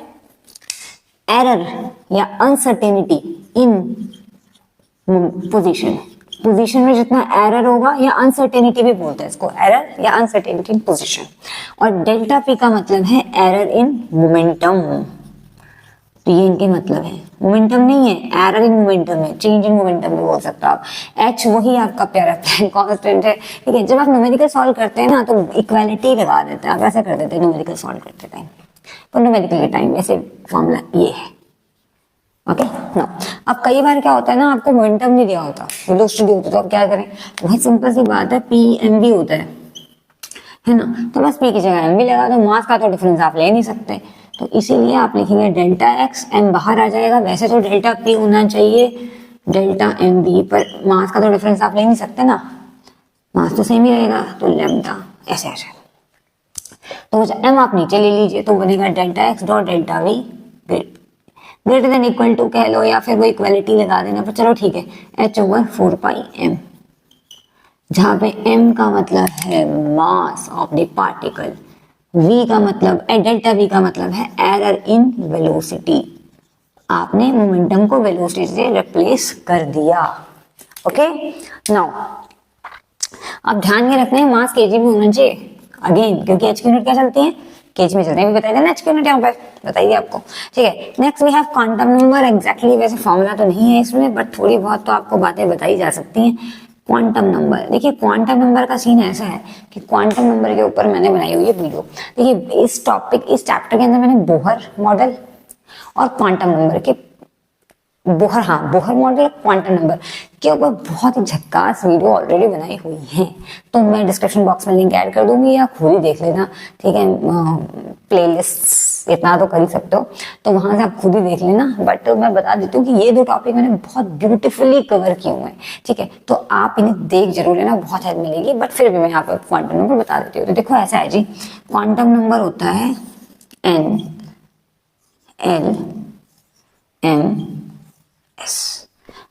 एरर या अनसर्टेनिटी इन पोजीशन, पोजीशन में जितना एरर होगा, या अनसर्टेनिटी भी बोलते हैं इसको, एरर या अनसर्टेनिटी इन पोजीशन। और डेल्टा पी का मतलब है एरर इन मोमेंटम, तो ये इनके मतलब है। मोमेंटम नहीं है, एरर इन मोमेंटम है, चेंज इन मोमेंटम भी बोल सकते हो आप। एच वही आपका प्यारा कांस्टेंट है, ठीक है। जब आप न्यूमेरिकल सॉल्व करते हैं ना तो इक्वालिटी लगा देते हैं, आप ऐसा कर देते हैं न्यूमेरिकल सॉल्व करते टाइम, तो न्यूमेरिकल के टाइम ऐसे फॉर्मूला ये है, ओके ना। अब कई बार क्या होता है ना, आपको मोमेंटम नहीं दिया होता, वेलोसिटी होती है, तो आप क्या करें, बहुत सिंपल सी बात है, पी एम वी होता है ना, तो बस पी की जगह एम वी लगा दो, मास का तो डिफरेंस आप ले नहीं सकते, तो इसीलिए आप लिखेंगे डेल्टा एक्स, एम बाहर आ जाएगा। वैसे तो डेल्टा पी होना चाहिए डेल्टा एम वी, पर मास का तो डिफरेंस आप ले नहीं सकते ना, मास तो सेम ही रहेगा, तो लैम्डा ऐसे आ जाएगा। तो एम आप नीचे ले लीजिए, तो बनेगा delta x dot delta v greater than equal to कह लो, या फिर वो इक्वालिटी लगा देना, पर चलो ठीक है, h/4πm, जहां पे m का मतलब है mass of the particle, v का मतलब डेल्टा v का मतलब है एरर इन वेलोसिटी, आपने मोमेंटम को वेलोसिटी से रिप्लेस कर दिया। ओके, नाउ अब ध्यान में रखना है मास केजी में होना चाहिए अगेन, क्योंकि एच की यूनिट क्या चलती है, केजी में चलते हैं, भी बताइए ना एच की यूनिट यहाँ पे बताइए आपको, ठीक है। Next we have quantum number, exactly वैसे फॉर्मूला तो नहीं है इसमें, बट थोड़ी बहुत तो आपको बातें बताई जा सकती हैं। क्वांटम नंबर, देखिए क्वांटम नंबर का सीन ऐसा है कि क्वांटम नंबर के ऊपर मैंने बनाई हुई है वीडियो। देखिए इस टॉपिक, इस चैप्टर के अंदर मैंने बोहर मॉडल और क्वांटम नंबर के बोहर मॉडल और क्वांटम नंबर के ऊपर बहुत ही झक्कास वीडियो ऑलरेडी बनाई हुई है, तो मैं डिस्क्रिप्शन बॉक्स में लिंक ऐड कर दूंगी, या खुद ही देख लेना, ठीक है। प्लेलिस्ट इतना तो कर ही सकते हो, तो वहां से आप खुद ही देख लेना। बट मैं बता देती हूँ कि ये दो टॉपिक मैंने बहुत ब्यूटीफुली कवर किए हुए हैं, ठीक है, तो आप इन्हें देख जरूर लेना, बहुत हेल्प मिलेगी। बट फिर भी मैं यहाँ पर क्वांटम नंबर बता देती हूँ। तो देखो ऐसा है जी, क्वांटम नंबर होता है n l m s,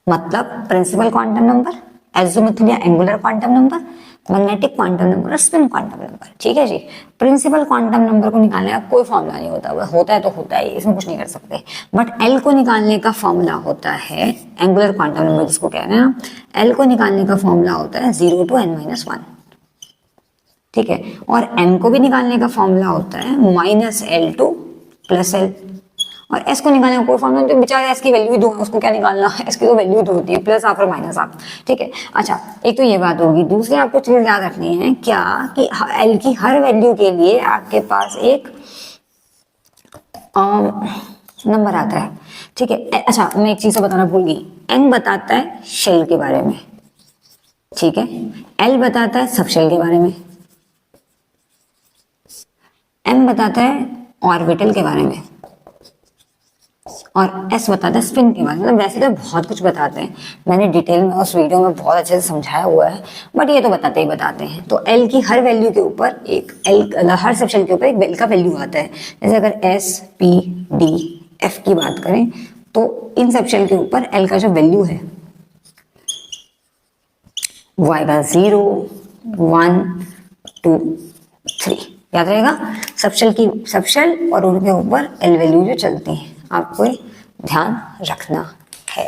मतलब प्रिंसिपल क्वांटम नंबर, एज़ोमुथल या angular quantum number, magnetic quantum number और स्पिन क्वांटम नंबर, ठीक है जी। प्रिंसिपल क्वांटम नंबर को निकालने का कोई फॉर्मूला नहीं होता, होता है तो होता है, इसमें कुछ नहीं कर सकते। बट एल को निकालने का फॉर्मूला होता है, एंगुलर क्वांटम नंबर जिसको कह रहे हैं, एल को निकालने का फॉर्मूला होता है 0 to n-1, ठीक है। और एम को भी निकालने का फॉर्मूला होता है -l to +l, और एस को निकालने का कोई फॉर्मूला नहीं, तो बेचारे एस की वैल्यू ही दो है, उसको क्या निकालना है, एस की तो वैल्यू दो होती है, प्लस आप और माइनस आप, ठीक है। अच्छा, एक तो ये बात होगी। दूसरी आपको चीज याद रखनी है क्या, कि एल की हर वैल्यू के लिए आपके पास एक नंबर आता है, ठीक है। अच्छा, मैं एक चीज तो बताना भूल गई, एन बताता है शेल के बारे में, ठीक है, एल बताता है सब शेल के बारे में, एम बताता है ऑर्बिटल के बारे में, और एस बताता है स्पिन के बारे में। मतलब वैसे तो बहुत कुछ बताते हैं, मैंने डिटेल में उस वीडियो में बहुत अच्छे से समझाया हुआ है, बट ये तो बताते ही बताते हैं। तो एल की हर वैल्यू के ऊपर एक एल, हर सेक्शन के ऊपर एक एल का वैल्यू आता है। जैसे अगर एस पी डी एफ की बात करें, तो इन सेक्शन के ऊपर एल का जो वैल्यू है वो आएगा 0 1 2 3, याद रहेगा। सबशेल और उनके ऊपर एल वैल्यू जो चलती है, आपको ध्यान रखना है।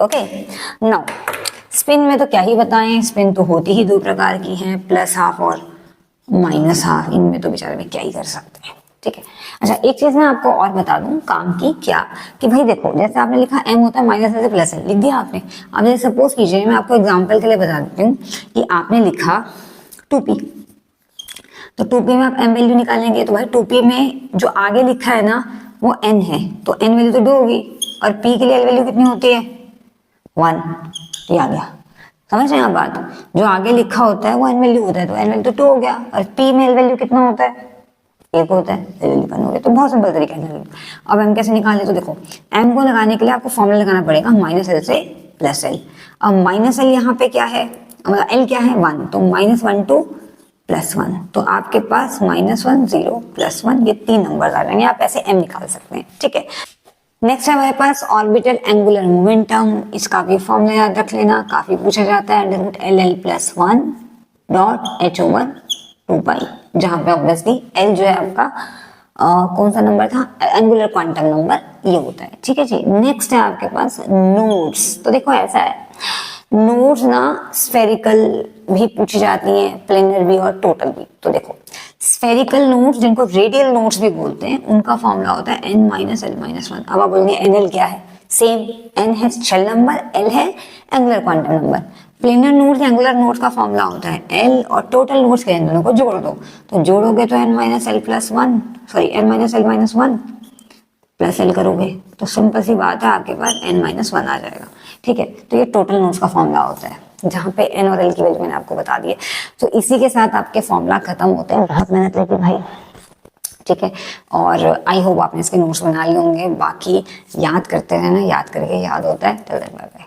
ओके, नाउ स्पिन में तो क्या ही बताएं, स्पिन तो होती ही दो प्रकार की हैं, प्लस हाफ और माइनस हाफ, इनमें तो बेचारे में क्या ही कर सकते हैं। ठीक है। अच्छा, एक चीज मैं आपको और बता दूं काम की, क्या कि भाई देखो, जैसे आपने लिखा m होता है माइनस एल से प्लस एल, लिख दिया आपने। अब जैसे सपोज कीजिए, मैं आपको एग्जांपल के लिए बता देती हूँ कि आपने लिखा 2p, तो 2p में आप m वैल्यू निकालेंगे, तो भाई 2p में जो आगे लिखा है ना वो n है, तो n वैल्यू तो 2 होगी, और p के लिए l वैल्यू कितनी होती है 1, ये आ गया। समझ रहे हैं आप बात, जो आगे लिखा होता है वो n वैल्यू होता है, तो n वैल्यू तो 2 हो गया, और p में l वैल्यू कितना होता है 1 होता है, l वैल्यू 1 हो गया। तो बहुत सिंपल तरीका है। अब m कैसे निकाले, तो देखो m को लगाने के लिए आपको फॉर्मूला लगाना पड़ेगा माइनस एल से प्लस एल। अब माइनस एल यहाँ पे क्या है, मतलब एल क्या है 1, तो -1 टू +1, तो आपके पास -1 0 +1 ये 3 नंबर आ जाएंगे, आप ऐसे m निकाल सकते हैं। ठीक है, नेक्स्ट है हमारे पास ऑर्बिटल एंगुलर मोमेंटम। इसका भी फॉर्मूला याद रख लेना, काफी पूछा जाता है, √LL+1 (h/2π), जहां पे ऑब्वियसली l जो है आपका कौन सा नंबर था, एंगुलर क्वांटम नंबर ये होता है। ठीक है जी। नेक्स्ट है आपके पास नोड्स। तो देखो ऐसा है, नोड्स ना स्फेरिकल भी पूछी जाती हैं, प्लेनर भी और टोटल भी। तो देखो स्फेरिकल नोड्स, जिनको रेडियल नोड्स भी बोलते हैं, उनका फॉर्मूला होता है n - l - 1। अब आप बोलेंगे nl क्या है, सेम, n है शेल नंबर, l है angular quantum number. Planar nodes या एंगुलर नोड्स का फॉर्मूला होता है l, और टोटल नोड्स के दोनों को जोड़ दो, तो जोड़ोगे तो n - l+1, sorry n - l-1 plus l करोगे तो सिंपल सी बात है, आपके पास n - 1 आ जाएगा। ठीक है, तो ये टोटल नोड्स का फॉर्मूला होता है, जहां पे n और l की वैल्यू मैंने आपको बता दी है। तो इसी के साथ आपके फॉर्मूला खत्म होते हैं, बहुत मेहनत लगी भाई। ठीक है, और आई होप आपने इसके नोट्स बना लिए होंगे। बाकी याद करते रहना, याद करके याद होता है। चल बाय बाय।